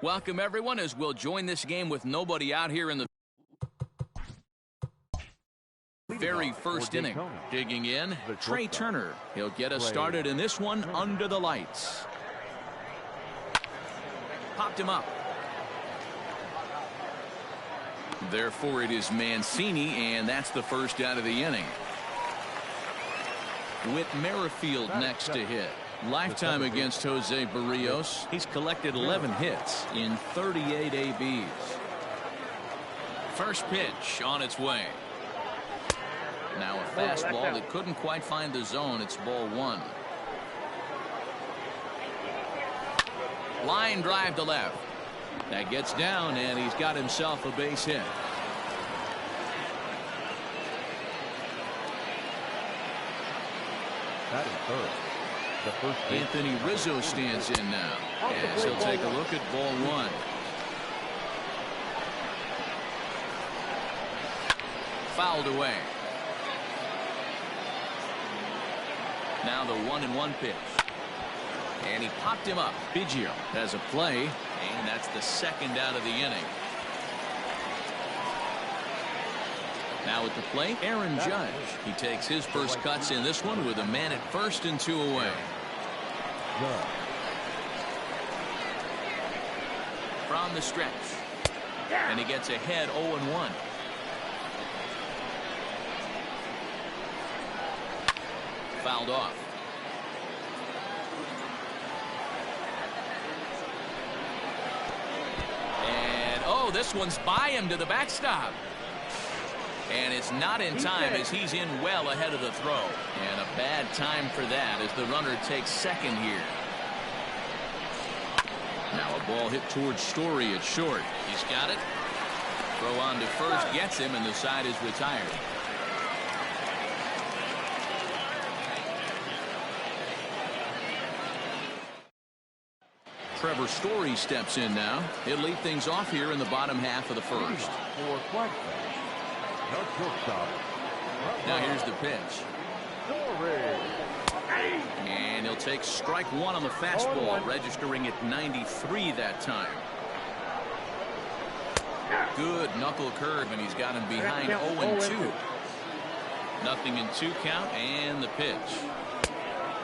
Welcome, everyone, as we'll join this game with nobody out here in the very first inning. Digging in, Trey Turner. He'll get us started in this one under the lights. Popped him up. Therefore, it is Mancini, and that's the first out of the inning. Whit Merrifield next to hit. Lifetime against Jose Barrios. He's collected 11 hits in 38 ABs. First pitch on its way. Now a fastball that couldn't quite find the zone. It's ball one. Line drive to left. That gets down, and he's got himself a base hit. That is third. The first Anthony Rizzo stands in now, as he'll take a look at ball one. Fouled away. Now the 1-1 pitch. And he popped him up. Biggio has a play, and that's the second out of the inning. Now at the plate, Aaron Judge. He takes his first cuts in this one with a man at first and 2 away. From the stretch. And he gets ahead 0-1. Fouled off. And, oh, this one's by him to the backstop. And it's not in time as he's in well ahead of the throw. And a bad time for that as the runner takes second here. Now a ball hit towards Story at short. He's got it. Throw on to first gets him, and the side is retired. Trevor Story steps in now. He'll lead things off here in the bottom half of the first. Now here's the pitch. And he'll take strike one on the fastball, registering at 93 that time. Good knuckle curve, and he's got him behind 0-2. Nothing in 2 count, and the pitch.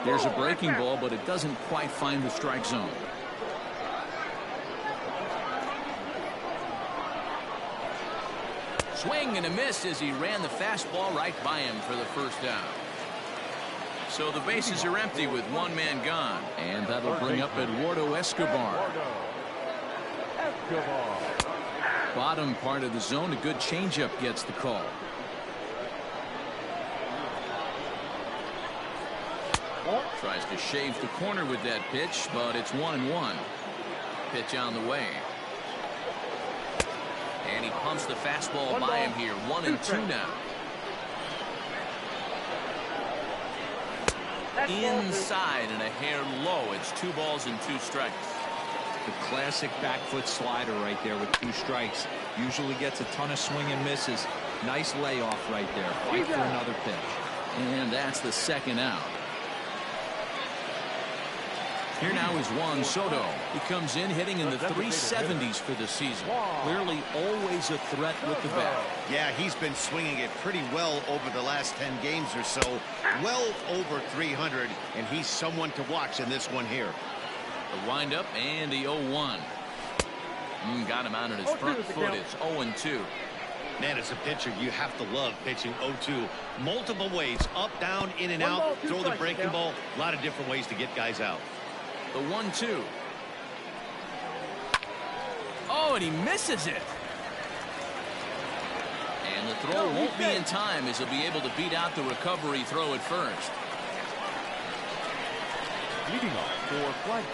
There's a breaking ball, but it doesn't quite find the strike zone. Swing and a miss as he ran the fastball right by him for the first down. So the bases are empty with one man gone. And that'll bring up Eduardo Escobar. Bottom part of the zone, a good changeup gets the call. Tries to shave the corner with that pitch, but it's 1-1. Pitch on the way. And he pumps the fastball by him here. 1-2 now. Inside and a hair low. It's 2 balls and 2 strikes. The classic back foot slider right there with 2 strikes. Usually gets a ton of swing and misses. Nice layoff right there. Fight for another pitch. And that's the second out. Here now is Juan Soto. He comes in hitting in the 370s for the season. Clearly always a threat with the bat. Yeah, he's been swinging it pretty well over the last 10 games or so. Well over 300, and he's someone to watch in this one here. The windup and the 0-1. Got him out on his front foot. It's 0-2. Man, as a pitcher, you have to love pitching 0-2. Multiple ways, up, down, in and out. Throw the breaking ball. A lot of different ways to get guys out. The 1-2. Oh, and he misses it. And the throw won't be in time as he'll be able to beat out the recovery throw at first. Leading off for flag.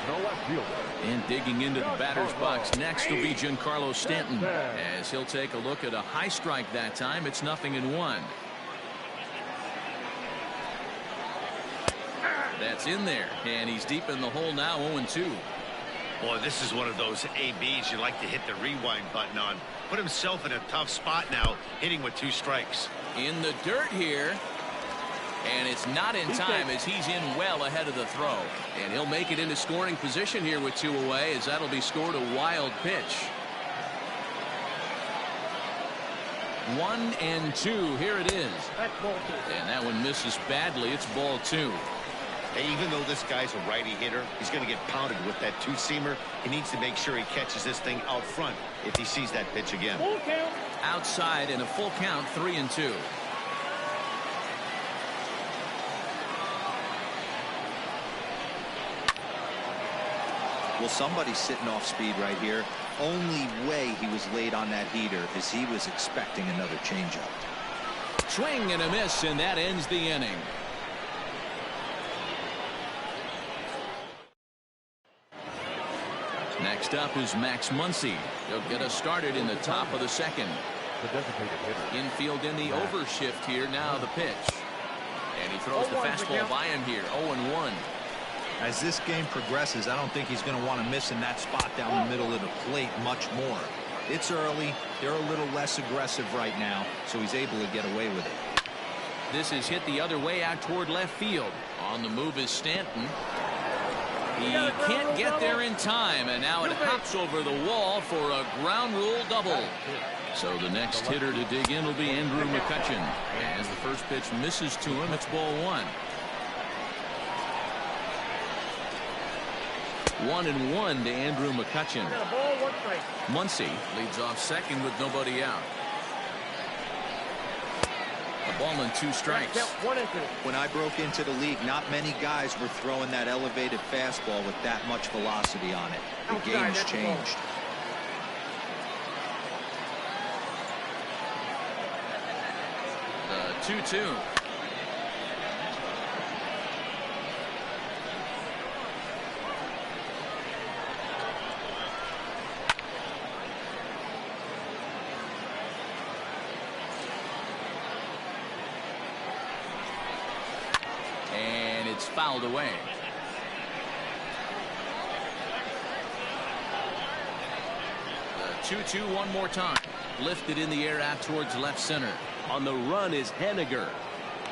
No left fielder. And digging into the batter's box next will be Giancarlo Stanton, as he'll take a look at a high strike that time. It's 0-1. That's in there, and he's deep in the hole now. 0-2. Boy, this is one of those ABs you like to hit the rewind button on. Put himself in a tough spot now, hitting with 2 strikes. In the dirt here. And it's not in time as he's in well ahead of the throw. And he'll make it into scoring position here with 2 away, as that'll be scored a wild pitch. 1-2. Here it is. And that one misses badly. It's ball 2. Hey, even though this guy's a righty hitter, he's going to get pounded with that two-seamer. He needs to make sure he catches this thing out front if he sees that pitch again. Full count. Outside and a full count, 3-2. Well, somebody's sitting off speed right here. Only way he was late on that heater is he was expecting another changeup. Swing and a miss, and that ends the inning. Next up is Max Muncy. He'll get us started in the top of the second. The designated hitter. Infield in the overshift here. Now the pitch. And he throws the fastball by him here. 0-1. As this game progresses, I don't think he's going to want to miss in that spot down the middle of the plate much more. It's early. They're a little less aggressive right now, so he's able to get away with it. This is hit the other way out toward left field. On the move is Stanton. He can't get there in time, and now it hops over the wall for a ground rule double. So the next hitter to dig in will be Andrew McCutchen. As the first pitch misses to him, it's ball 1. 1-1 to Andrew McCutchen. Muncy leads off second with nobody out. A ball and 2 strikes. When I broke into the league, not many guys were throwing that elevated fastball with that much velocity on it. The game's changed. The 2-2. Fouled away. The 2-2 one more time. Lifted in the air out towards left center. On the run is Henniger.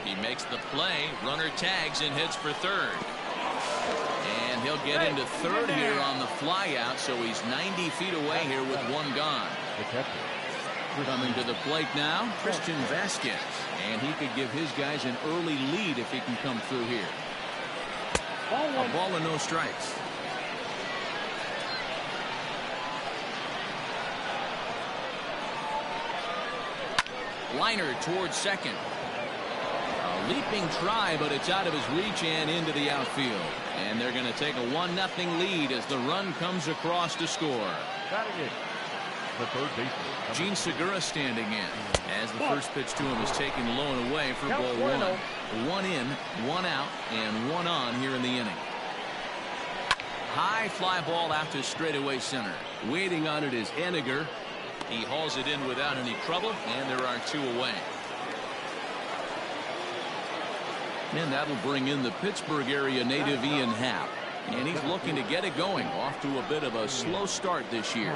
He makes the play. Runner tags and heads for third. And he'll get into third here on the fly out, so he's 90 feet away here with 1 gone. Coming to the plate now, Christian Vasquez. And he could give his guys an early lead if he can come through here. A ball and no strikes. Liner towards second. A leaping try, but it's out of his reach and into the outfield. And they're going to take a 1-0 lead as the run comes across to score. The third baseman. Gene Segura standing in as the first pitch to him is taken low and away for ball 1. 1 in, 1 out, and 1 on here in the inning. High fly ball out to straightaway center. Waiting on it is Henniger. He hauls it in without any trouble, and there are 2 away. And that'll bring in the Pittsburgh area native Ian Happ. And he's looking to get it going. Off to a bit of a slow start this year.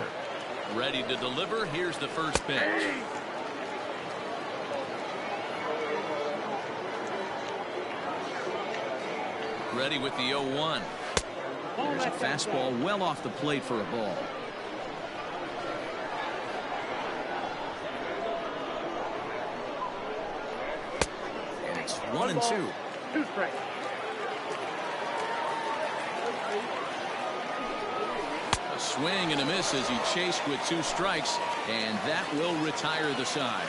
Ready to deliver. Here's the first pitch. Ready with the 0-1. There's a fastball well off the plate for a ball. And it's 1-2. 2 strikes. A swing and a miss as he chased with 2 strikes, and that will retire the side.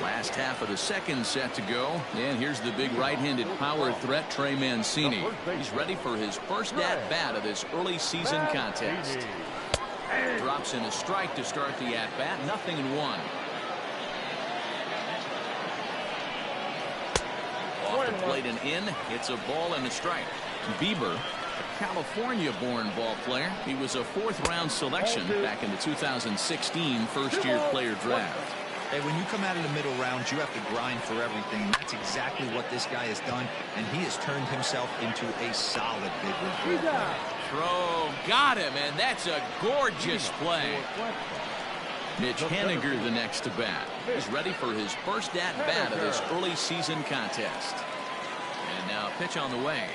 Last half of the second set to go, and here's the big right-handed power threat, Trey Mancini. He's ready for his first at-bat of this early season contest. Drops in a strike to start the at-bat. 0-1. Off the plate and in. It's a ball and a strike. Bieber, a California-born ball player. He was a 4th-round selection back in the 2016 first-year player draft. Hey, when you come out of the middle rounds, you have to grind for everything. And that's exactly what this guy has done, and he has turned himself into a solid big league. Throw, got him, and that's a gorgeous play. Mitch Haniger the next to bat. He's ready for his first at-bat of this early season contest. And now pitch on the way.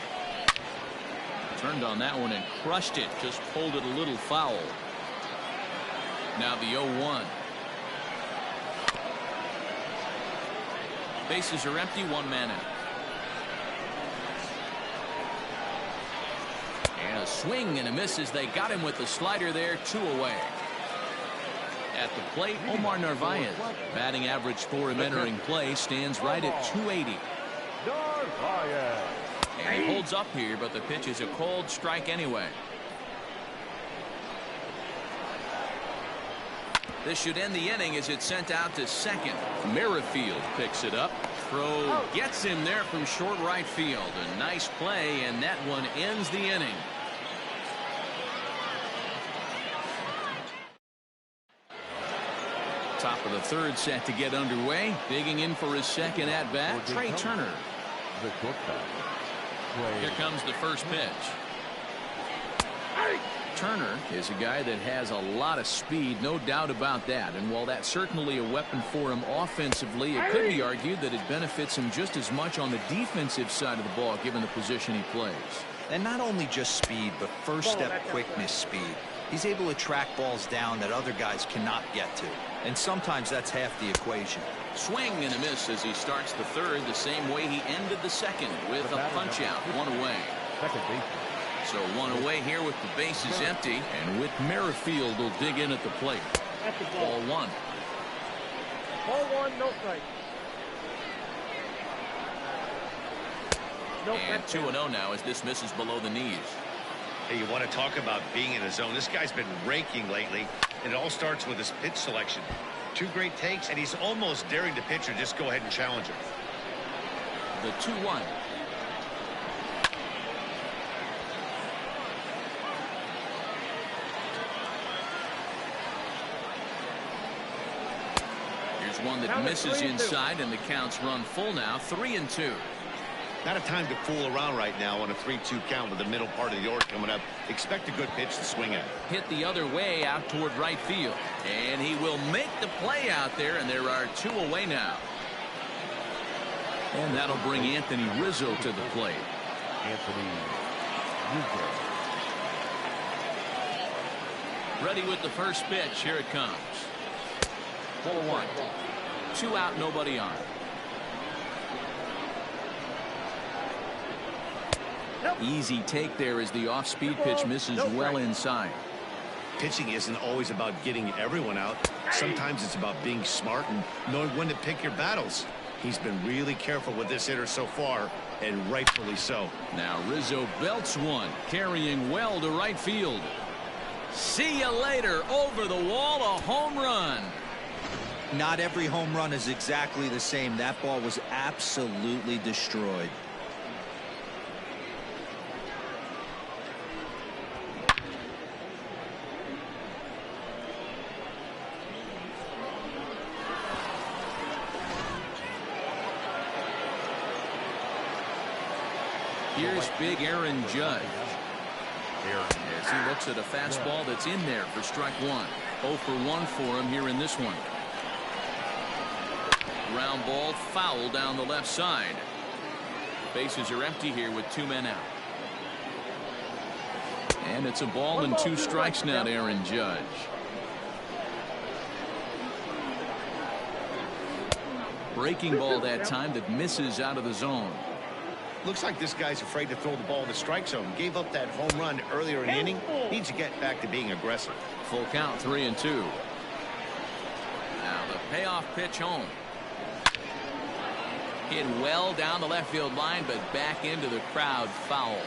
Turned on that one and crushed it. Just pulled it a little foul. Now the 0-1. Bases are empty, 1 man out. And a swing and a miss as they got him with the slider there, 2 away. At the plate, Omar Narvaez. Batting average for him entering play stands right at 280. And he holds up here, but the pitch is a cold strike anyway. This should end the inning as it's sent out to second. Merrifield picks it up. Throw gets him there from short right field. A nice play, and that one ends the inning. Top of the third set to get underway. Digging in for his second at bat, Trey Turner. Here comes the first pitch. Turner is a guy that has a lot of speed, no doubt about that. And while that's certainly a weapon for him offensively, it could be argued that it benefits him just as much on the defensive side of the ball, given the position he plays. And not only just speed, but first step quickness speed. He's able to track balls down that other guys cannot get to. And sometimes that's half the equation. Swing and a miss as he starts the third the same way he ended the second, with a punch out, 1 away. So 1 away here with the bases empty, and with Merrifield will dig in at the plate. Ball 1. Ball 1, no strike. And 2-0 now as this misses below the knees. Hey, you want to talk about being in the zone? This guy's been raking lately, and it all starts with his pitch selection. 2 great takes, and he's almost daring the pitcher just go ahead and challenge him. The 2-1. Here's one that misses inside, and the count's run full now, 3-2. Not a time to fool around right now on a 3-2 count with the middle part of the order coming up. Expect a good pitch to swing at. Hit the other way out toward right field. And he will make the play out there, and there are 2 away now. And that'll bring Anthony Rizzo to the plate. Ready with the first pitch. Here it comes. Ball 1. 2 out, nobody on. Easy take there as the off-speed pitch misses well inside. Pitching isn't always about getting everyone out. Sometimes it's about being smart and knowing when to pick your battles. He's been really careful with this hitter so far, and rightfully so. Now Rizzo belts one, carrying well to right field. See you later. Over the wall, a home run. Not every home run is exactly the same. That ball was absolutely destroyed. Here's big Aaron Judge. As he looks at a fastball that's in there for strike 1. 0 for 1 for him here in this one. Ground ball foul down the left side. Bases are empty here with 2 men out. And it's a ball and 2 strikes now to Aaron Judge. Breaking ball that time that misses out of the zone. Looks like this guy's afraid to throw the ball in the strike zone. Gave up that home run earlier in the inning. Needs to get back to being aggressive. Full count, 3-2. Now the payoff pitch home. Hit well down the left field line, but back into the crowd, foul.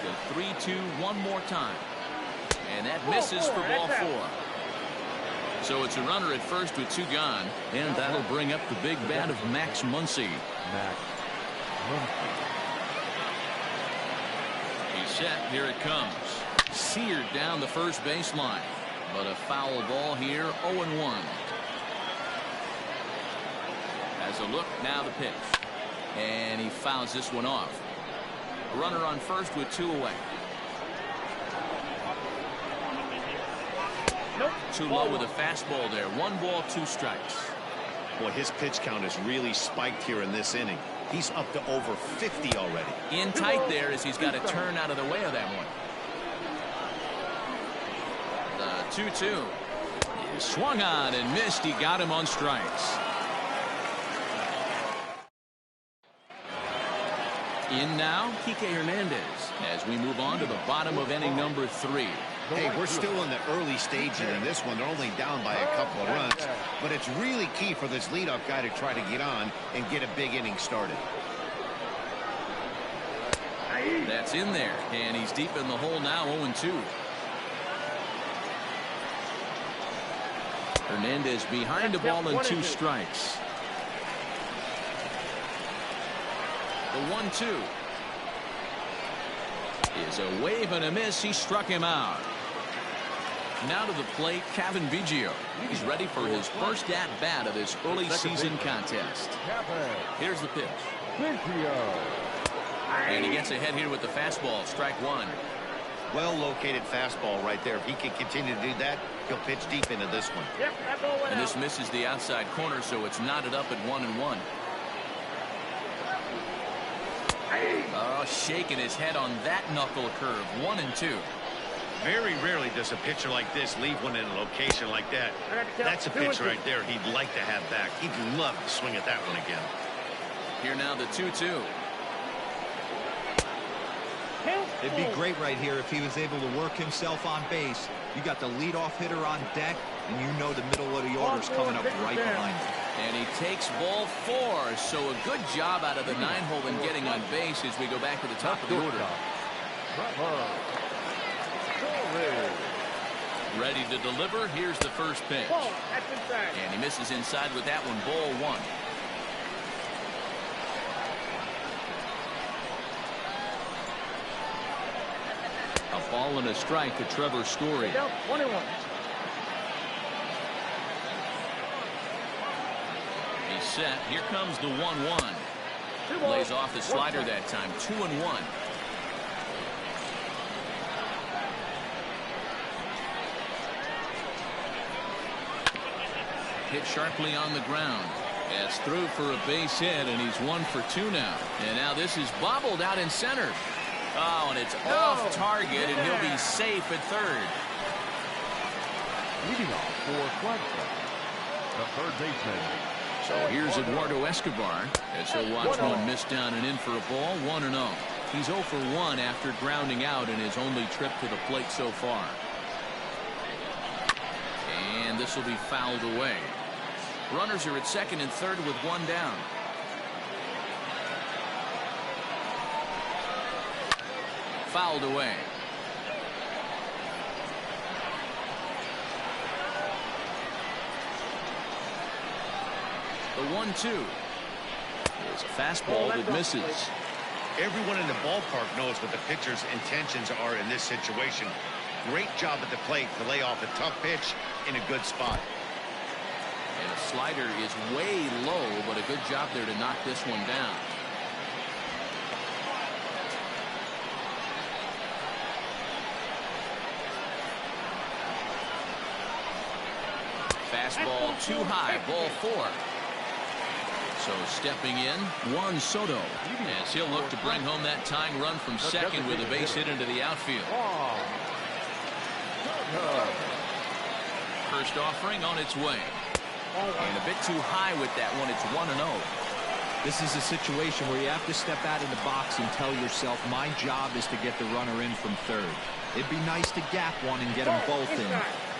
The 3-2 one more time. And that misses for ball 4. So it's a runner at first with 2 gone, and that'll bring up the big bat of Max Muncy. He's set. Here it comes. Seared down the first baseline, but a foul ball here. 0-1. As a look, now the pitch, and he fouls this one off. A runner on first with 2 away. Too low with a fastball there. 1 ball, 2 strikes. Boy, his pitch count has really spiked here in this inning. He's up to over 50 already. In tight there as he's got to turn out of the way of that one. The 2-2. He swung on and missed. He got him on strikes. In now, Kike Hernandez as we move on to the bottom of inning number 3. Hey, we're still in the early stages in this one. They're only down by a couple of runs, but it's really key for this leadoff guy to try to get on and get a big inning started. That's in there, and he's deep in the hole now, 0-2. Hernandez behind the ball and 2 strikes. The 1-2 is a wave and a miss. He struck him out. Now to the plate, Kevin Biggio. He's ready for his first at-bat of this early season contest. Here's the pitch. And he gets ahead here with the fastball. Strike 1. Well-located fastball right there. If he can continue to do that, he'll pitch deep into this one. And this misses the outside corner, so it's knotted up at 1-1. Oh, shaking his head on that knuckle curve. 1-2. Very rarely does a pitcher like this leave one in a location like that. That's a pitch right there he'd like to have back. He'd love to swing at that one again. Here now the 2-2. It'd be great right here if he was able to work himself on base. You got the leadoff hitter on deck, and you know the middle of the order's coming up right behind him. And he takes ball 4, so a good job out of the 9-hole in getting on base as we go back to the top of the order. Ready to deliver. Here's the first pitch. And he misses inside with that one. Ball 1. A ball and a strike to Trevor Story. 21. He's set. Here comes the 1-1. Lays off the slider that time. 2-1. Hit sharply on the ground. That's through for a base hit, and he's 1 for 2 now. And now this is bobbled out in center. Oh, and it's off target, and he'll be safe at third. Leading off for flag throw, the third baseman. So here's Eduardo Escobar as he'll watch one miss down and in for a ball. 1-0. He's 0 for 1 after grounding out in his only trip to the plate so far. And this will be fouled away. Runners are at second and third with 1 down. Fouled away. The 1-2 is a fastball that misses. Everyone in the ballpark knows what the pitcher's intentions are in this situation. Great job at the plate to lay off a tough pitch in a good spot. And a slider is way low, but a good job there to knock this one down. Fastball too high. Ball 4. So stepping in, Juan Soto, as he'll look to bring home that tying run from second with a base hit into the outfield. First offering on its way. And a bit too high with that one. It's 1-0. This is a situation where you have to step out of the box and tell yourself, my job is to get the runner in from third. It'd be nice to gap one and get them both in,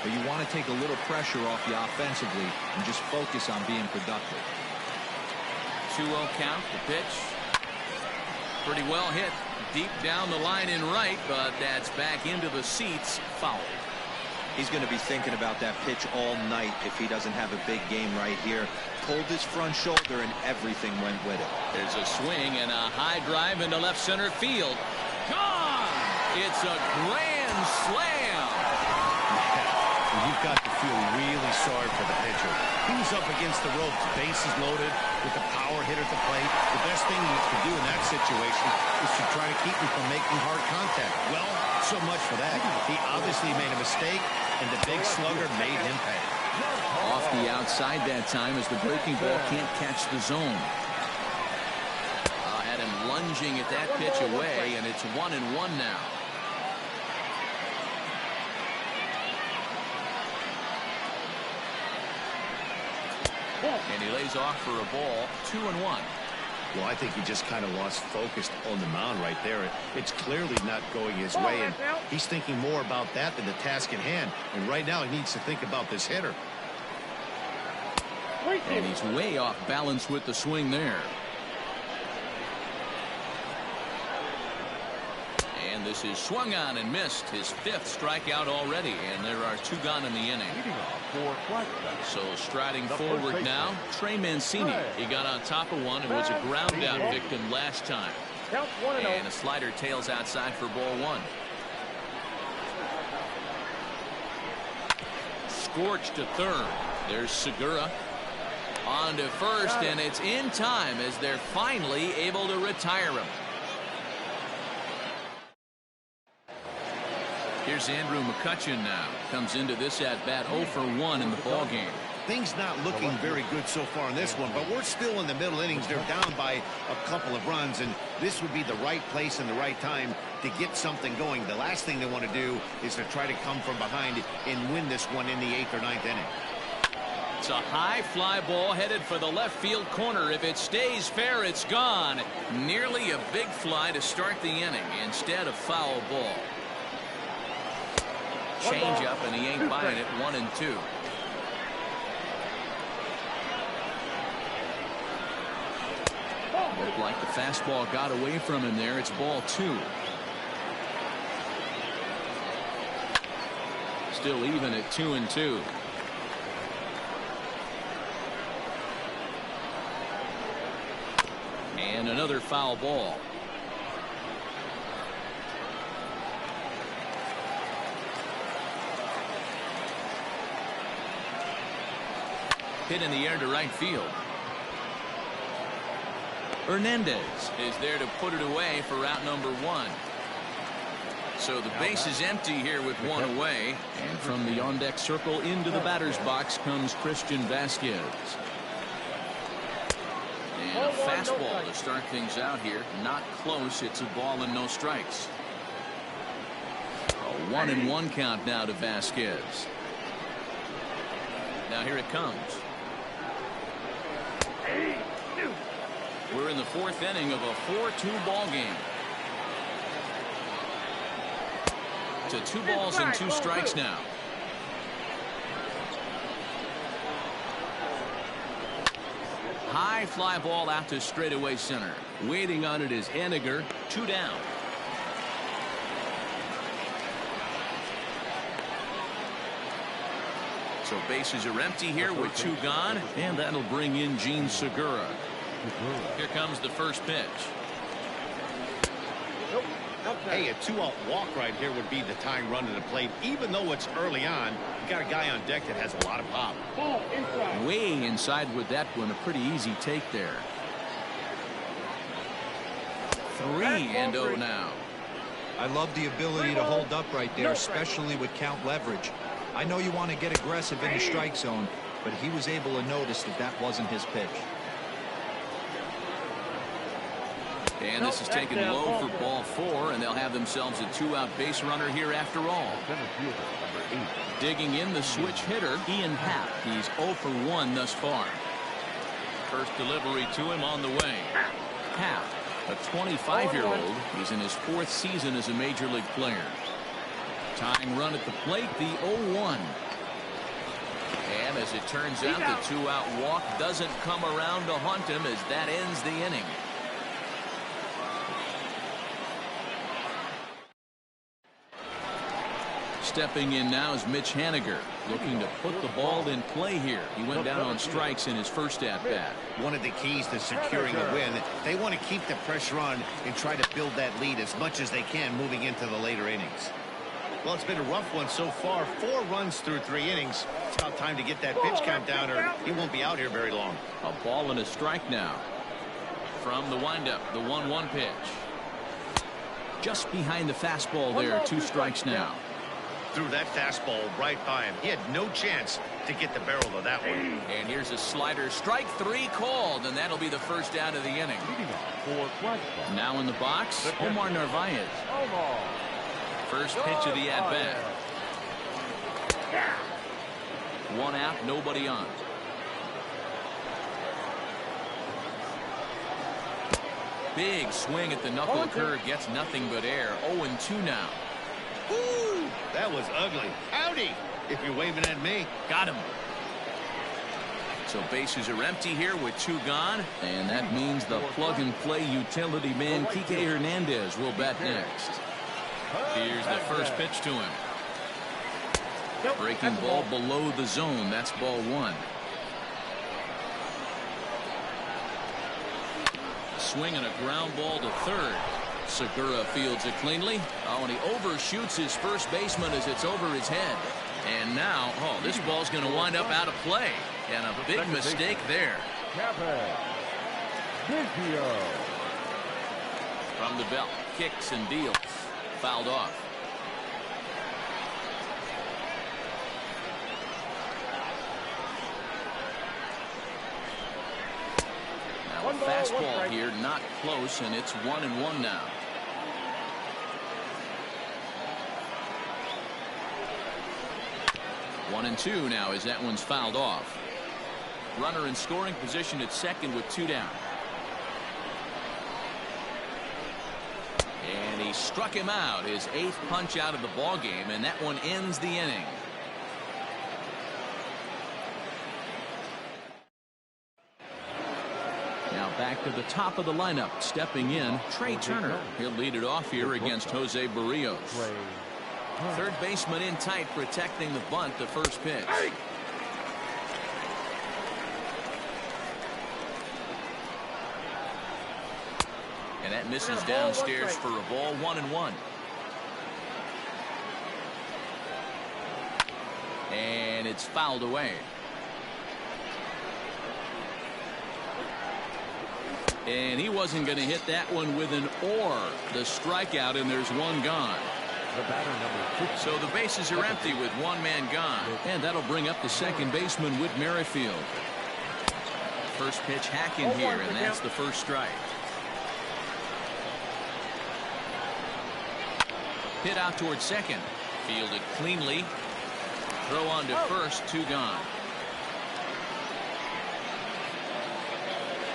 but you want to take a little pressure off you offensively and just focus on being productive. 2-0 count. The pitch. Pretty well hit. Deep down the line in right, but that's back into the seats. Foul. He's going to be thinking about that pitch all night if he doesn't have a big game right here. Pulled his front shoulder and everything went with it. There's a swing and a high drive into left center field. Gone! It's a grand slam. You've got to feel really sorry for the pitcher. He was up against the ropes, bases loaded, with the power hit at the plate. The best thing you can do in that situation is to try to keep him from making hard contact. Well, so much for that. He obviously made a mistake, and the big slugger made him pay. Off the outside that time as the breaking ball can't catch the zone. Had him lunging at that pitch away, and it's 1-1 now. And he lays off for a ball, 2-1. Well, I think he just kind of lost focus on the mound right there. It's clearly not going his way, and he's thinking more about that than the task at hand. And right now he needs to think about this hitter. And he's way off balance with the swing there. And this is swung on and missed, his 5th strikeout already, and there are 2 gone in the inning. So striding forward now, Trey Mancini. He got on top of one and was a ground out victim last time. And a slider tails outside for ball 1. Scorched to third. There's Segura. On to first, and it's in time as they're finally able to retire him. Here's Andrew McCutchen now. Comes into this at-bat 0 for 1 in the ballgame. Things not looking very good so far in this one, but we're still in the middle innings. They're down by a couple of runs, and this would be the right place and the right time to get something going. The last thing they want to do is to try to come from behind and win this one in the 8th or 9th inning. It's a high fly ball headed for the left field corner. If it stays fair, it's gone. Nearly a big fly to start the inning. Instead, a foul ball. Change up, and he ain't buying it. 1-2. Looked like the fastball got away from him there. It's ball 2. Still even at 2-2. And another foul ball. Hit in the air to right field. Hernandez is there to put it away for out number 1. So the base is empty here with 1 away. And from the on-deck circle into the batter's box comes Christian Vasquez. And a fastball to start things out here. Not close. It's a ball and no strikes. A 1-1 count now to Vasquez. Now here it comes. We're in the 4th inning of a 4-2 ball game. To 2 balls and 2 strikes now. High fly ball out to straightaway center. Waiting on it is Henniger. 2 down. So bases are empty here with 2 gone, and that'll bring in Gene Segura. Here comes the first pitch. Hey, a 2-out walk right here would be the tying run to the plate. Even though it's early on, you got a guy on deck that has a lot of pop. Way inside with that one. A pretty easy take there. 3-0 now. I love the ability to hold up right there, especially with count leverage. I know you want to get aggressive in the strike zone, but he was able to notice that that wasn't his pitch. And this is taken low for ball 4, and they'll have themselves a 2-out base runner here after all. Digging in the switch hitter, Ian Happ. He's 0 for 1 thus far. First delivery to him on the way. Happ, a 25-year-old. He's in his 4th season as a major league player. Tying run at the plate, the 0-1. And as it turns out, the 2-out walk doesn't come around to haunt him as that ends the inning. Stepping in now is Mitch Haniger, looking to put the ball in play here. He went down on strikes in his first at-bat. One of the keys to securing a win, they want to keep the pressure on and try to build that lead as much as they can moving into the later innings. Well, it's been a rough one so far. 4 runs through 3 innings. It's about time to get that pitch count down, or he won't be out here very long. A ball and a strike now. From the windup, the 1-1 pitch. Just behind the fastball there, 2 strikes now. threw that fastball right by him. He had no chance to get the barrel of that one. And here's a slider. Strike 3 called, and that'll be the first out of the inning. Now in the box, Omar Narvaez. First pitch of the at-bat. 1 out, nobody on. Big swing at the knuckle curve, gets nothing but air. 0-2 now. Ooh, that was ugly. Howdy, if you're waving at me. Got him. So bases are empty here with 2 gone, and that means the plug-and-play utility man Kike Hernandez will bat next. Here's the first pitch to him. Breaking ball below the zone. That's ball 1. Swing and a ground ball to third. Segura fields it cleanly. Oh, and he overshoots his first baseman as it's over his head. And now, oh, this ball's going to wind up out of play. And a big mistake there. From the belt, kicks and deals. Fouled off. Now a fastball here, not close, and it's 1-1 now. One and 2 now as that one's fouled off. Runner in scoring position at second with 2 down. And he struck him out, his 8th punch out of the ball game, and that one ends the inning. Now back to the top of the lineup, stepping in, Trey Turner. He'll lead it off here against Jose Barrios. Third baseman in tight, protecting the bunt, the first pitch. And that misses downstairs for a ball. 1-1. And it's fouled away. And he wasn't going to hit that one with an or. The strikeout, and there's 1 gone. So the bases are empty with 1 man gone. And that'll bring up the second baseman, Whit Merrifield. First pitch hacking here, and that's the first strike. Hit out towards second. Fielded cleanly. Throw on to first. 2 gone.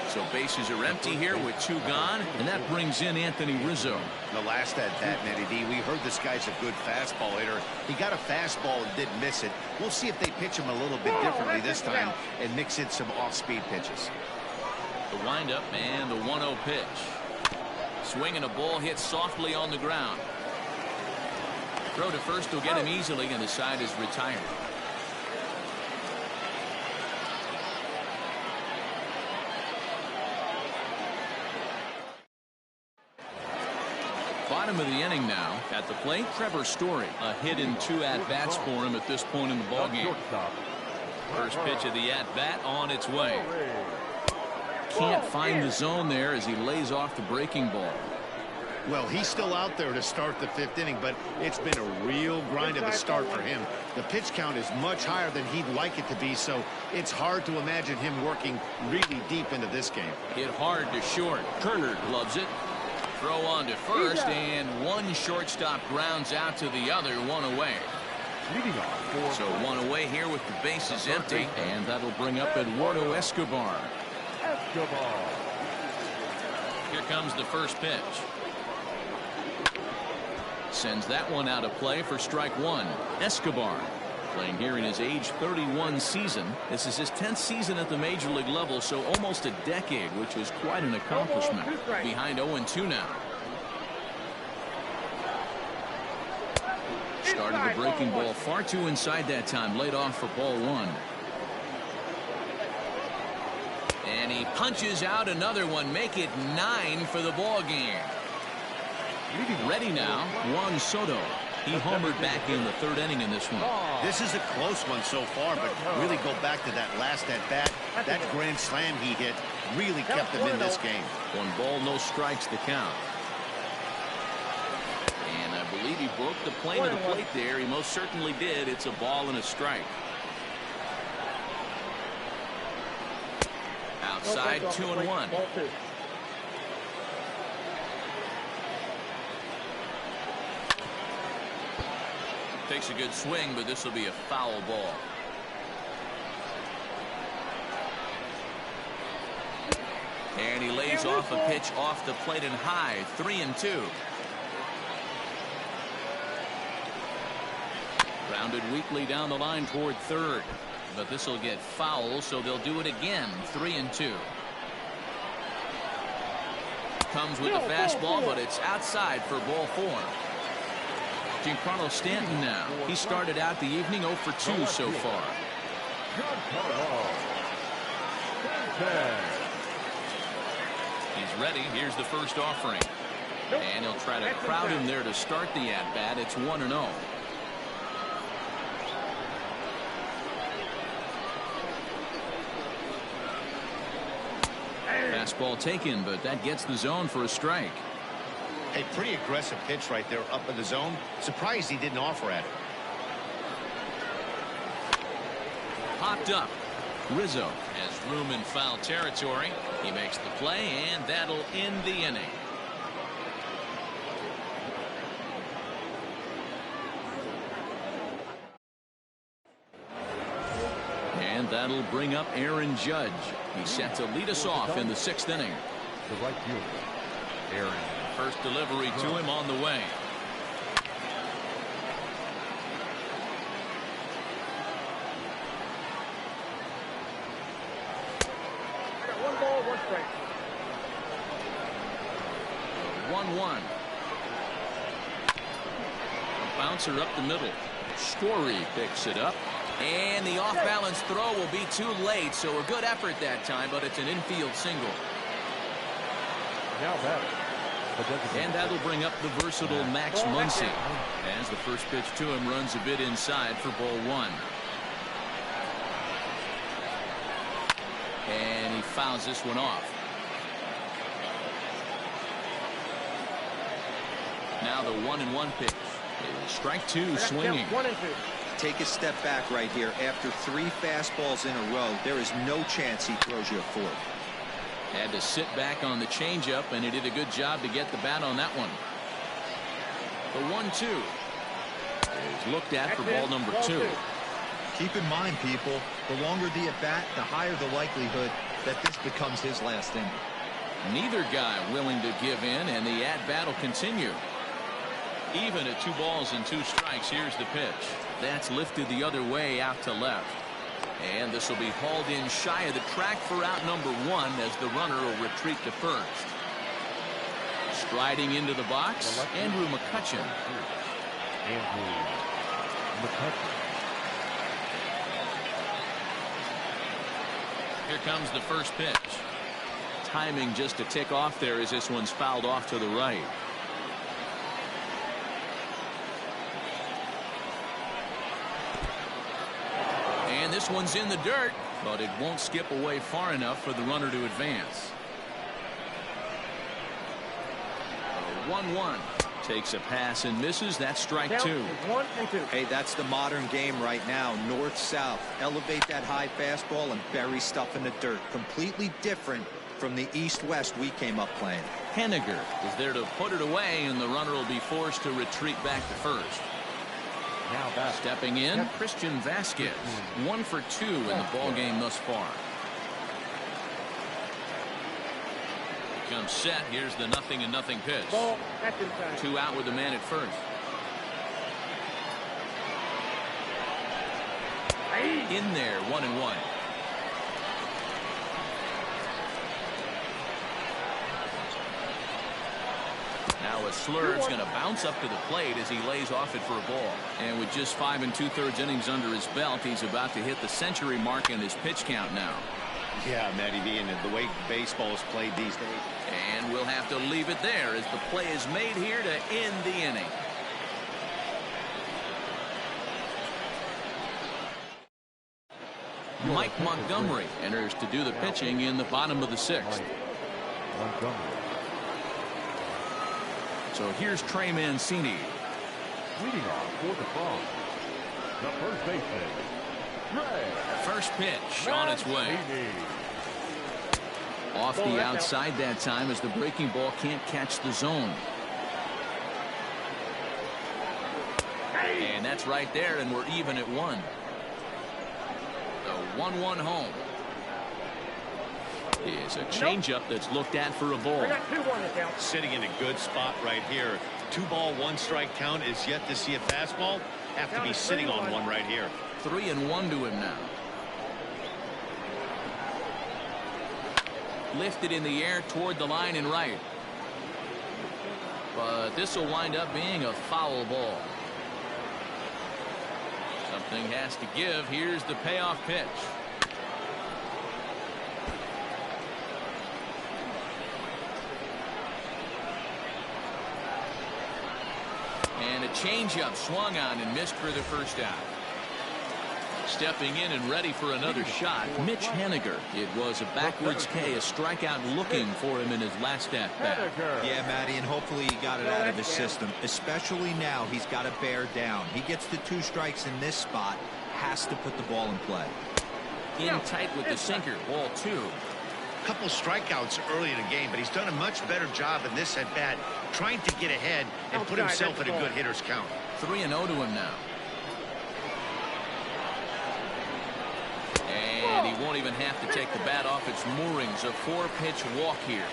So bases are empty here with 2 gone, and that brings in Anthony Rizzo. The last at that, Nettie D, we heard this guy's a good fastball hitter. He got a fastball and didn't miss it. We'll see if they pitch him a little bit differently this time and mix in some off-speed pitches. The windup and the 1-0 pitch. Swinging a ball hit softly on the ground. Throw to first will get him easily, and the side is retired. Bottom of the inning now. At the plate, Trevor Story. A hit in 2 at-bats for him at this point in the ballgame. First pitch of the at-bat on its way. Can't find the zone there as he lays off the breaking ball. Well, he's still out there to start the 5th inning, but it's been a real grind of a start for him. The pitch count is much higher than he'd like it to be, so it's hard to imagine him working really deep into this game. Hit hard to short. Turner gloves it. Throw on to first, and 1 shortstop grounds out to the other. 1 away. So 1 away here with the bases empty, and that'll bring up Eduardo Escobar. Here comes the first pitch. Sends that one out of play for strike 1. Escobar playing here in his age 31 season. This is his 10th season at the major league level, so almost a decade, which is quite an accomplishment. Behind 0-2 now. Started the breaking ball far too inside that time. Laid off for ball 1. And he punches out another one. Make it 9 for the ball game. Ready now, Juan Soto. He homered back in the 3rd inning in this one. This is a close one so far, but really go back to that last at-bat. That grand slam he hit really kept him in this game. 1 ball, no strikes to count. And a believe he broke the plane of the plate there. He most certainly did. It's a ball and a strike. Outside, 2-1. Takes a good swing, but this will be a foul ball. And he lays off a pitch off the plate and high. 3-2. Grounded weakly down the line toward third. But this will get foul, so they'll do it again. 3-2. Comes with the fastball, but it's outside for ball 4. Giancarlo Stanton now. He started out the evening 0 for 2 so far. He's ready. Here's the first offering. And he'll try to crowd him there to start the at-bat. It's 1-0. Fastball taken, but that gets the zone for a strike. A pretty aggressive pitch right there up in the zone. Surprised he didn't offer at it. Popped up. Rizzo has room in foul territory. He makes the play, and that'll end the inning. And that'll bring up Aaron Judge. He's set to lead us off in the 6th inning. The right fielder, Aaron. First delivery to him on the way. One ball, one strike. 1-1. A bouncer up the middle. Story picks it up. And the off-balance throw will be too late, so a good effort that time, but it's an infield single. Now that. And that'll bring up the versatile Max Muncy. As the first pitch to him runs a bit inside for ball 1. And he fouls this one off. Now the 1-1 pitch. Strike 2 swinging. 1-2. Take a step back right here. After 3 fastballs in a row, there is no chance he throws you a 4th. Had to sit back on the changeup, and he did a good job to get the bat on that one. The 1-2 is looked at for ball number 2. Keep in mind, people, the longer the at-bat, the higher the likelihood that this becomes his last inning. Neither guy willing to give in, and the at-bat will continue. Even at 2 balls and 2 strikes. Here's the pitch. That's lifted the other way out to left. And this will be hauled in shy of the track for out number 1 as the runner will retreat to first. Striding into the box, Andrew McCutchen. Andrew McCutchen. Here comes the first pitch. Timing just a tick off there as this one's fouled off to the right. And this one's in the dirt, but it won't skip away far enough for the runner to advance. 1-1. Takes a pass and misses. That's strike 2. 1-2. Hey, that's the modern game right now. North-south. Elevate that high fastball and bury stuff in the dirt. Completely different from the east-west we came up playing. Henniger is there to put it away, and the runner will be forced to retreat back to first. Now back. Stepping in, Christian Vasquez. 1 for 2 in the ball game thus far. Comes set. Here's the 0-0 pitch. Ball, that's inside. 2 out with the man at first. In there, 1-1. Now a slurve's going to bounce up to the plate as he lays off it for a ball. And with just 5 2/3 innings under his belt, he's about to hit the century mark in his pitch count now. Yeah, Matty V, and the way baseball is played these days. And we'll have to leave it there as the play is made here to end the inning. Mike Montgomery enters to do the pitching in the bottom of the 6th. Montgomery. So here's Trey Mancini. Leading off for the Frogs, the first baseman, Greg. First pitch on its way. Mancini. Off the outside that time as the breaking ball can't catch the zone. And that's right there, and we're even at 1. The 1-1 home. Is a changeup that's looked at for a ball. Sitting in a good spot right here. 2-ball, 1-strike count is yet to see a fastball. Have to be sitting on one right here. 3-1 to him now. Lifted in the air toward the line and right. But this will wind up being a foul ball. Something has to give. Here's the payoff pitch. And a changeup swung on and missed for the first out. Stepping in and ready for another shot, Mitch Haniger. It was a backwards K, a strikeout looking for him in his last at-bat. Yeah, Matty, and hopefully he got it out of his system. Especially now, he's got to bear down. He gets the 2 strikes in this spot, has to put the ball in play. In tight with the sinker, ball 2. Couple strikeouts early in the game, but he's done a much better job in this at-bat, trying to get ahead and put himself in a good hitter's count. 3-0 to him now. And he won't even have to take the bat off its moorings. A 4-pitch walk here.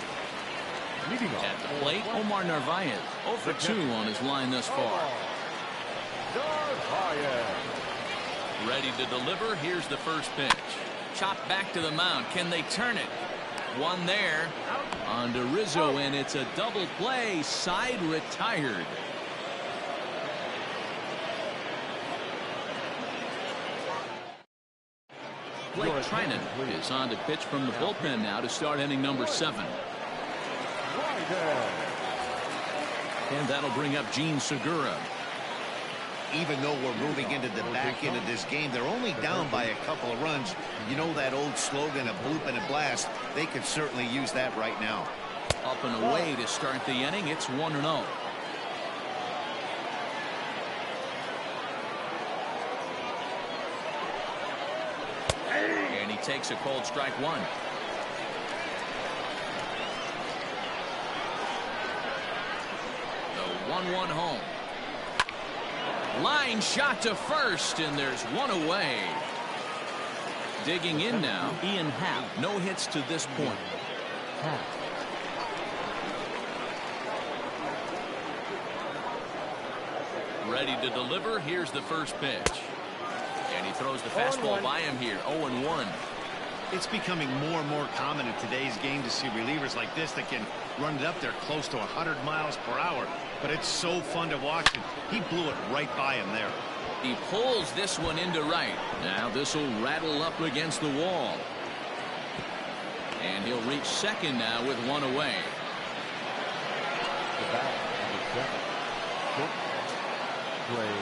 Leading off At the plate, Omar Narvaez 0 for 2 on his line thus far. Narvaez. Ready to deliver. Here's the first pitch. Chopped back to the mound. Can they turn it? One there on to Rizzo, and it's a double play. Side retired. Blake Trinan is on to pitch from the bullpen now to start inning number 7. And that'll bring up Gene Segura. Even though we're moving into the back end of this game, they're only down by a couple of runs. You know that old slogan, a bloop and a blast. They could certainly use that right now. Up and away to start the inning. It's 1-0. And he takes a cold strike 1. The 1-1 home. Line shot to first, and there's one away. Digging in now, Ian Happ. No hits to this point. Ready to deliver. Here's the first pitch. And he throws the fastball by him here. 0-1. It's becoming more and more common in today's game to see relievers like this that can run it up there close to 100 miles per hour. But it's so fun to watch, and he blew it right by him there. He pulls this one into right. Now this will rattle up against the wall. And he'll reach second now with one away. The bat on the second. Play.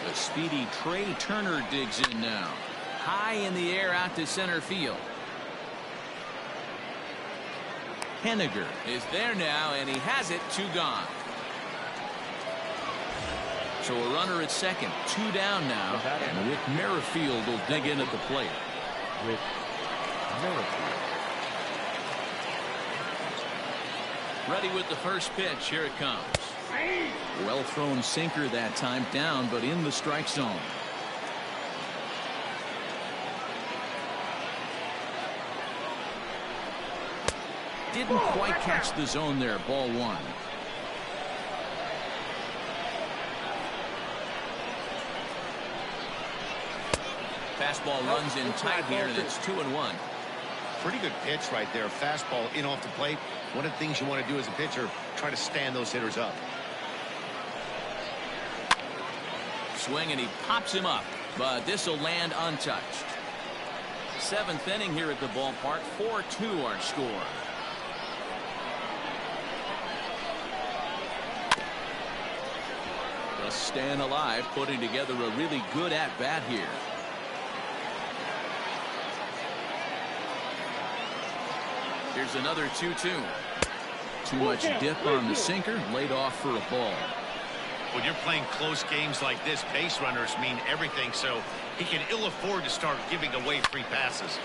The speedy Trey Turner digs in now. High in the air out to center field. Haniger is there now, and he has it. 2 gone. So a runner at second. 2 down now. And Rick Merrifield will dig in at the plate. With Merrifield. Ready with the first pitch. Here it comes. Well thrown sinker that time, down but in the strike zone. Didn't quite catch the zone there. Ball 1. Fastball runs in tight here, and it's 2-1. Pretty good pitch right there. Fastball in off the plate. One of the things you want to do as a pitcher, try to stand those hitters up. Swing, and he pops him up, but this will land untouched. 7th inning here at the ballpark. 4-2 our score. Just staying alive, putting together a really good at-bat here. Here's another 2-2. Too much dip on the sinker, laid off for a ball. When you're playing close games like this, base runners mean everything, so he can ill afford to start giving away free passes.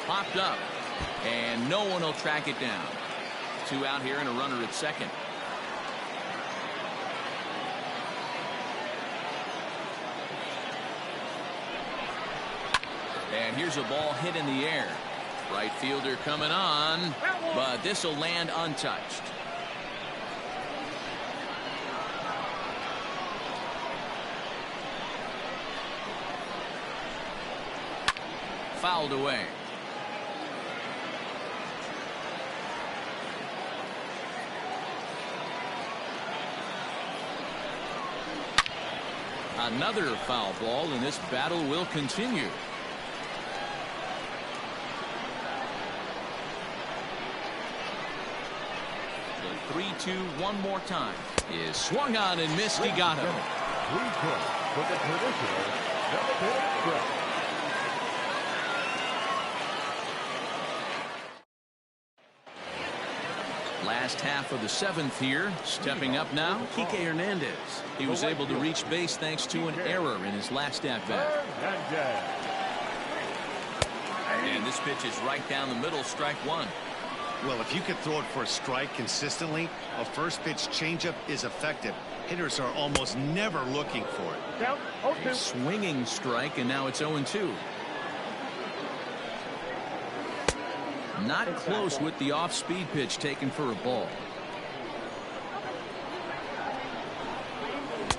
Popped up, and no one will track it down. 2 out here and a runner at second. And here's a ball hit in the air. Right fielder coming on, but this will land untouched. Fouled away. Another foul ball, and this battle will continue. The 3-2 one more time is swung on and missed. He got him. 3-2 for the traditional double-hit strike. Last half of the 7th here. Stepping up now, Kike Hernandez. He was able to reach base thanks to an error in his last at-bat. And this pitch is right down the middle, strike one. Well, if you could throw it for a strike consistently, a first pitch changeup is effective. Hitters are almost never looking for it. Down, A swinging strike, and now it's 0-2. Not close with the off-speed pitch taken for a ball.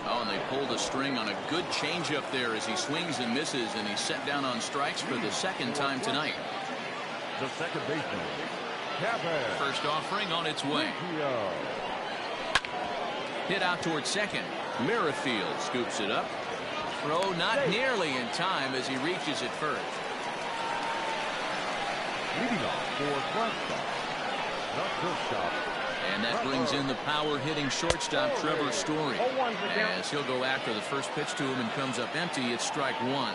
Oh, and they pulled a string on a good changeup there as he swings and misses, and he's set down on strikes for the second time tonight. The second baseman, First offering on its way. Hit out towards second. Merrifield scoops it up. Throw not nearly in time as he reaches it first. leading off for shortstop, the shortstop. And that brings in the power-hitting shortstop Trevor Story. As he'll go after the first pitch to him and comes up empty, it's strike one.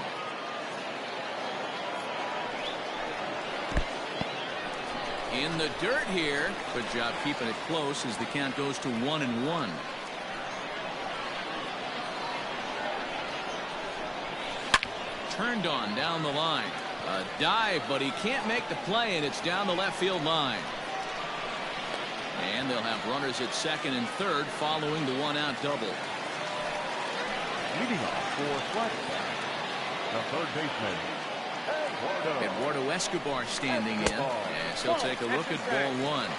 In the dirt here. Good job keeping it close as the count goes to 1-1. Turned on down the line. A dive, but he can't make the play, and it's down the left field line. And they'll have runners at second and third following the one-out double. Leading off for shortstop, the third baseman, Eduardo Escobar standing in as he'll take a look at ball one.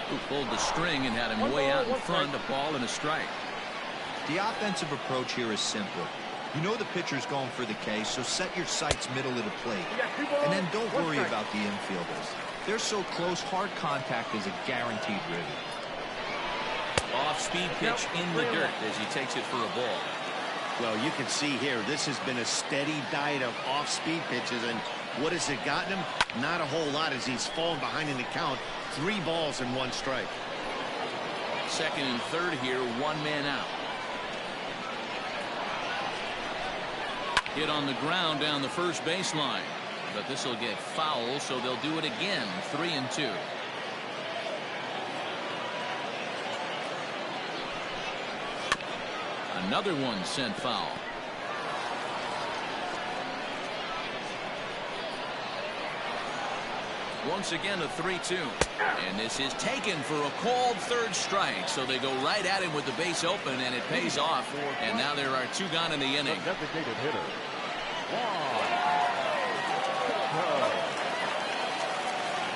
Who pulled the string and had him way out in front, a ball and a strike. The offensive approach here is simple. You know the pitcher's going for the K, so set your sights middle of the plate. And then don't worry about the infielders. They're so close, hard contact is a guaranteed ribby. Off-speed pitch in the dirt as he takes it for a ball. Well, you can see here, this has been a steady diet of off-speed pitches, and what has it gotten him? Not a whole lot as he's fallen behind in the count. 3 balls and 1 strike. Second and third here, one man out. Hit on the ground down the first baseline, but this will get foul, so they'll do it again. 3-2. Another one sent foul. Once again a 3-2. And this is taken for a called third strike. So they go right at him with the base open, and it pays off. And now there are 2 gone in the inning. the designated hitter.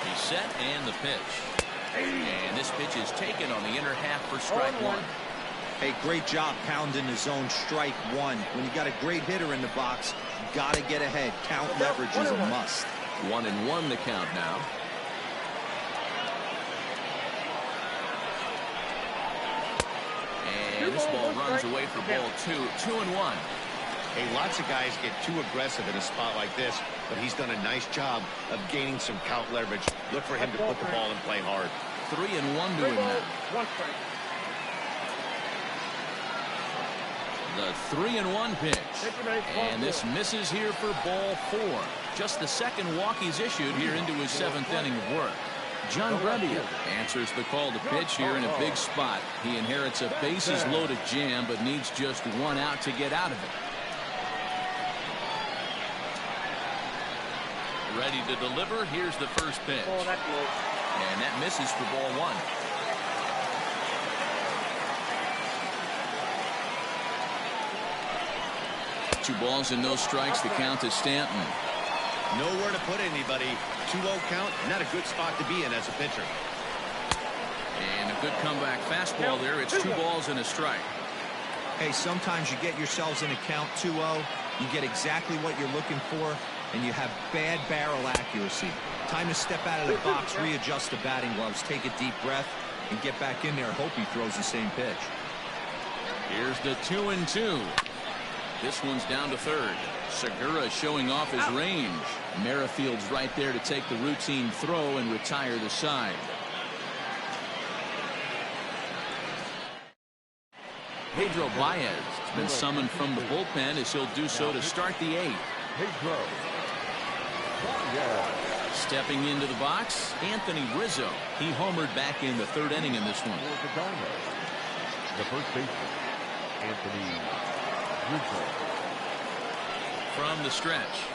He's set and the pitch. And this pitch is taken on the inner half for strike one. Hey, great job pounding the zone, strike one. When you got a great hitter in the box, got to get ahead. Count leverage is a must. 1-1 the count now. And this ball runs away for ball 2. 2-1. Hey, lots of guys get too aggressive in a spot like this, but he's done a nice job of gaining some count leverage. Look for him to put the ball in play hard. 3-1 to him now. The 3-1 pitch. And this misses here for ball 4. Just the second walk he's issued here into his 7th inning of work. John Brebbia answers the call to pitch here in a big spot. He inherits a bases loaded jam, but needs just 1 out to get out of it. Ready to deliver. Here's the first pitch. And that misses for ball 1. 2 balls and no strikes. The count to Stanton. Nowhere to put anybody. 2-0 count. Not a good spot to be in as a pitcher. And a good comeback fastball there. It's 2 balls and a strike. Hey, sometimes you get yourselves in a count 2-0. You get exactly what you're looking for, and you have bad barrel accuracy. Time to step out of the box, readjust the batting gloves, take a deep breath, and get back in there. Hope he throws the same pitch. Here's the 2-2. This one's down to third. Segura showing off his range. Merrifield's right there to take the routine throw and retire the side. Pedro Baez has been summoned from the bullpen as he'll do so to start the 8th. Stepping into the box, Anthony Rizzo. He homered back in the 3rd inning in this one. The first baseman, Anthony Rizzo. From the stretch.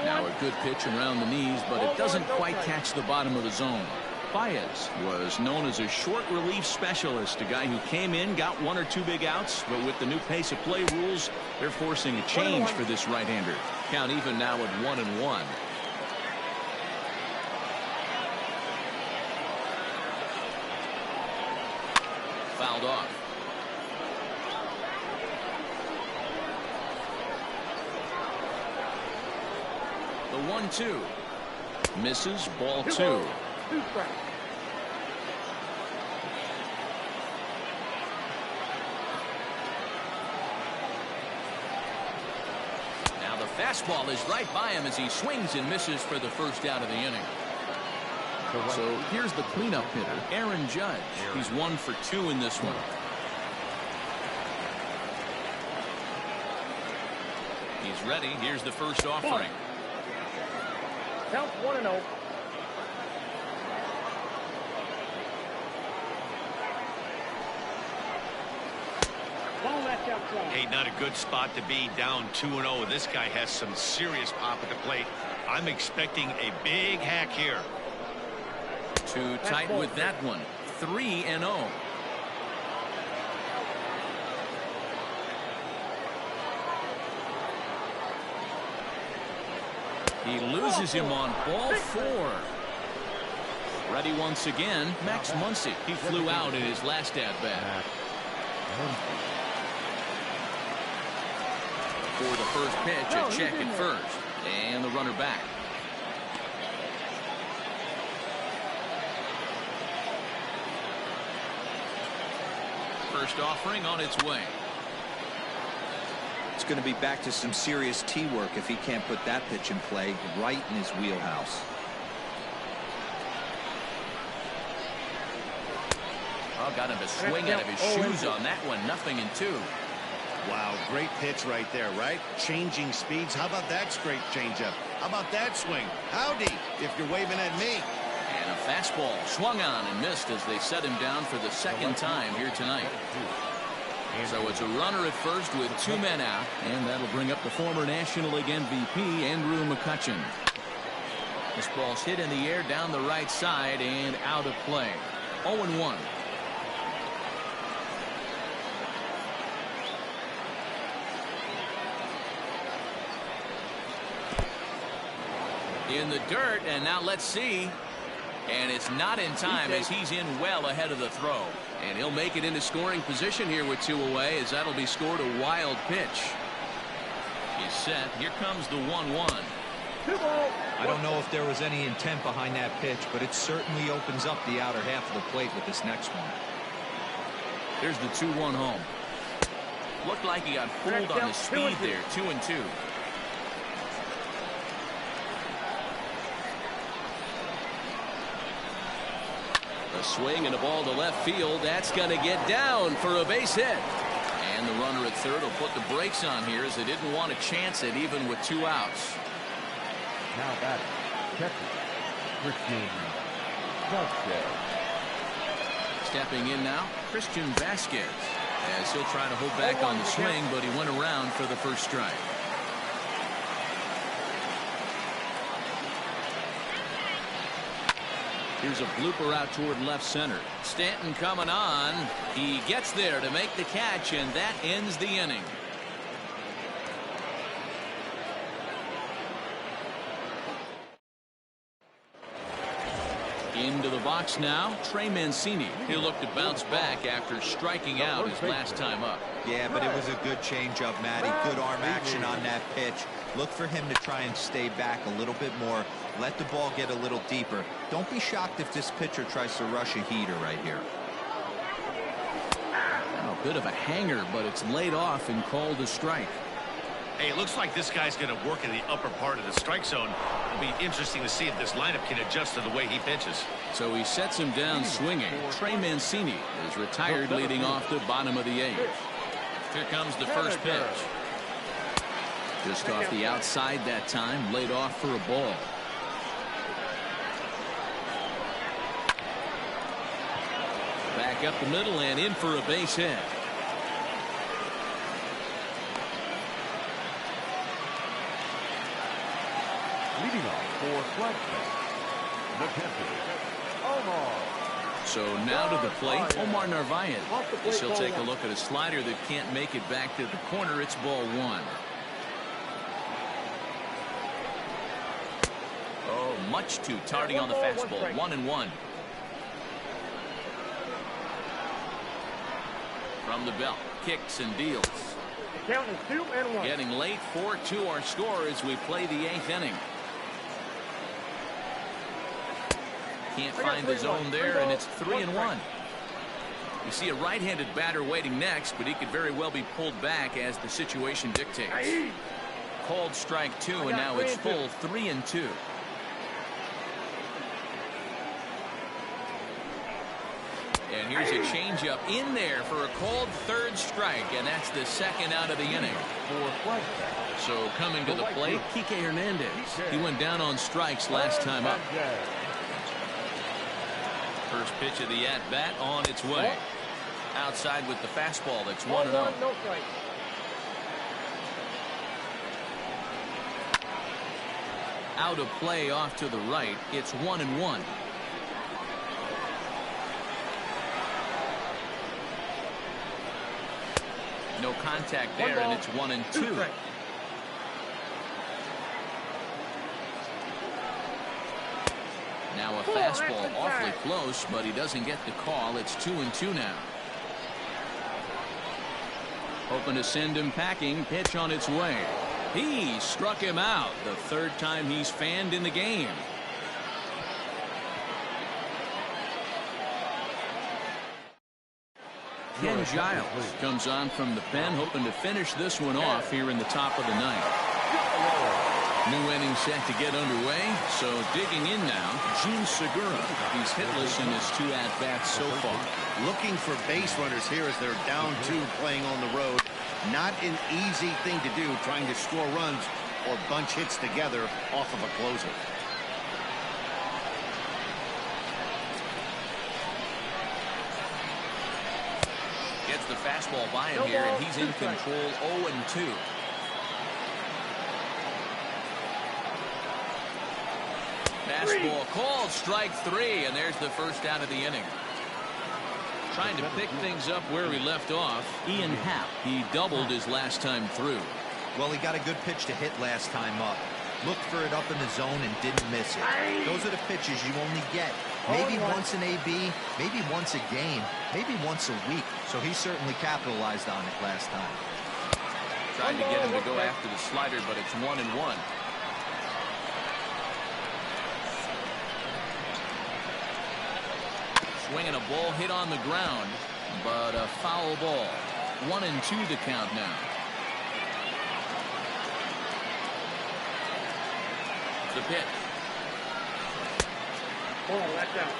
Now a good pitch around the knees, but it doesn't quite catch the bottom of the zone. Baez was known as a short relief specialist, a guy who came in, got 1 or 2 big outs, but with the new pace of play rules, they're forcing a change for this right-hander. Count even now at 1-1. Fouled off. The 1-2 misses. Ball 2. Now the fastball is right by him as he swings and misses for the first out of the inning. So here's the cleanup hitter, Aaron Judge. He's 1 for 2 in this one. He's ready. Here's the first offering. Count 1-0. Hey, not a good spot to be down 2-0. This guy has some serious pop at the plate. I'm expecting a big hack here. Too tight with that one. 3-0. He loses him on ball 4. Ready once again, Max Muncy. He flew out in his last at-bat. For the first pitch, a check at first. And the runner back. First offering on its way. It's going to be back to some serious tee work if he can't put that pitch in play right in his wheelhouse. Oh, got him to swing out of his shoes on that one. 0-2. Wow, great pitch right there, right? Changing speeds. How about that straight changeup? How about that swing? Howdy, if you're waving at me. And a fastball swung on and missed as they set him down for the 2nd time here tonight. So it's a runner at first with 2 men out, and that'll bring up the former National League MVP, Andrew McCutchen. This ball's hit in the air down the right side and out of play. 0-1. In the dirt, and now let's see. And it's not in time as he's in well ahead of the throw. And he'll make it into scoring position here with 2 away as that'll be scored a wild pitch. He's set. Here comes the 1-1. I don't know if there was any intent behind that pitch, but it certainly opens up the outer half of the plate with this next one. There's the 2-1 home. Looked like he got fooled on his speed there. 2-2. A swing and a ball to left field. That's going to get down for a base hit. And the runner at third will put the brakes on here as they didn't want to chance it even with 2 outs. Now batting, catcher, Christian Vasquez. Stepping in now, Christian Vasquez, as he'll try to hold back on the swing, but he went around for the first strike. Here's a blooper out toward left center. Stanton coming on. He gets there to make the catch, and that ends the inning. Into the box now, Trey Mancini. He'll look to bounce back after striking out his last time up. Yeah, but it was a good changeup, Matty. Good arm action on that pitch. Look for him to try and stay back a little bit more. Let the ball get a little deeper. Don't be shocked if this pitcher tries to rush a heater right here. Now a bit of a hanger, but it's laid off and called a strike. Hey, it looks like this guy's going to work in the upper part of the strike zone. It'll be interesting to see if this lineup can adjust to the way he pitches. So he sets him down swinging. Trey Mancini is retired leading off the bottom of the 8th. Here comes the first pitch. Just off the outside that time, laid off for a ball. Back up the middle and in for a base hit. Leading off for Flagstaff, the catcher, Omar. So now to the plate, Omar Narvaez. As he'll take a look at a slider that can't make it back to the corner. It's ball 1. Oh, much too tardy on the fastball. 1-1. From the belt, kicks and deals. Count is 2-1. Getting late, 4-2 our score as we play the 8th inning. Can't find the zone there, and it's 3-1. You see a right-handed batter waiting next, but he could very well be pulled back as the situation dictates. Called strike 2, and now it's full 3-2. And here's a changeup in there for a called third strike, and that's the second out of the inning. So coming to the plate, Kike Hernandez. He went down on strikes last time up. First pitch of the at-bat on its way. Outside with the fastball. That's 1-0. Out of play off to the right. It's 1-1. No contact there, and it's 1-2. Now a fastball awfully close, but he doesn't get the call. It's 2-2 now. Hoping to send him packing. Pitch on its way. He struck him out. The third time he's fanned in the game. Ken Giles comes on from the pen, hoping to finish this one off here in the top of the 9th. New inning set to get underway. So digging in now, Gene Segura. He's hitless in his 2 at-bats so far. Looking for base runners here as they're down 2 playing on the road. Not an easy thing to do, trying to score runs or bunch hits together off of a closer. Gets the fastball by him here, and he's in control. 0-2. Fastball called, strike 3, and there's the first out of the inning. Trying to pick things up where we left off, Ian Happ. He doubled his last time through. Well, he got a good pitch to hit last time up. Looked for it up in the zone and didn't miss it. Those are the pitches you only get. Maybe once an AB, maybe once a game, maybe once a week. So he certainly capitalized on it last time. Tried to get him to go after the slider, but it's 1-1. Swinging a ball hit on the ground, but a foul ball. 1-2 the count now. The pitch. Ball, that's out.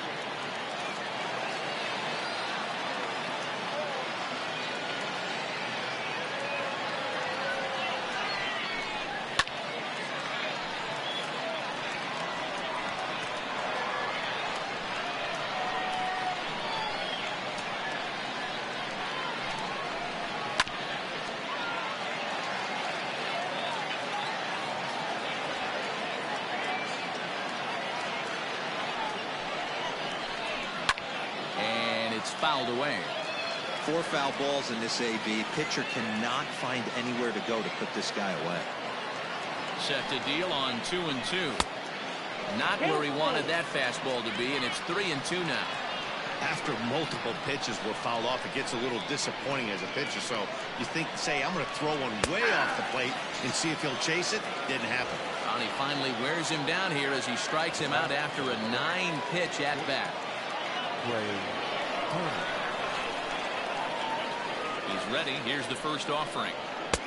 fouled away. 4 foul balls in this AB. Pitcher cannot find anywhere to go to put this guy away. Set to deal on 2-2. Not where he wanted that fastball to be, and it's 3-2 now. After multiple pitches were fouled off, it gets a little disappointing as a pitcher. So you think, say, I'm going to throw one way off the plate and see if he'll chase it. Didn't happen. And he finally wears him down here as he strikes him out after a 9-pitch at bat. He's ready. Here's the first offering.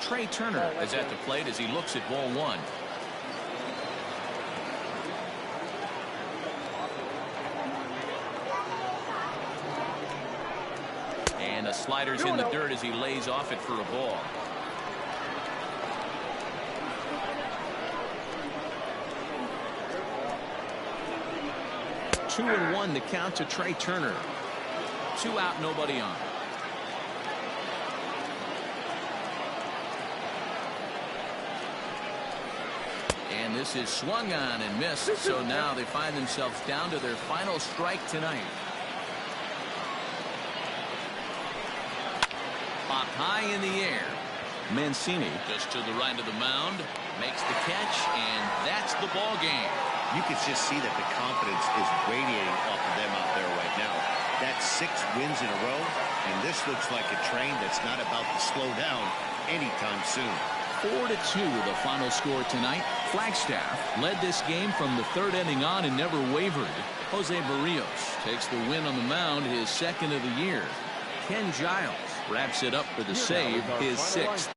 Trey Turner is at the plate as he looks at ball 1. And a slider's in the dirt as he lays off it for a ball. Two and one to count to Trey Turner. 2 out, nobody on. And this is swung on and missed, so now they find themselves down to their final strike tonight. Popped high in the air. Mancini just to the right of the mound, makes the catch, and that's the ball game. You can just see that the confidence is radiating off of them out there right now. That's 6 wins in a row, and this looks like a train that's not about to slow down anytime soon. 4-2 the final score tonight. Flagstaff led this game from the 3rd inning on and never wavered. Jose Barrios takes the win on the mound, his 2nd of the year. Ken Giles wraps it up for the save, his 6th.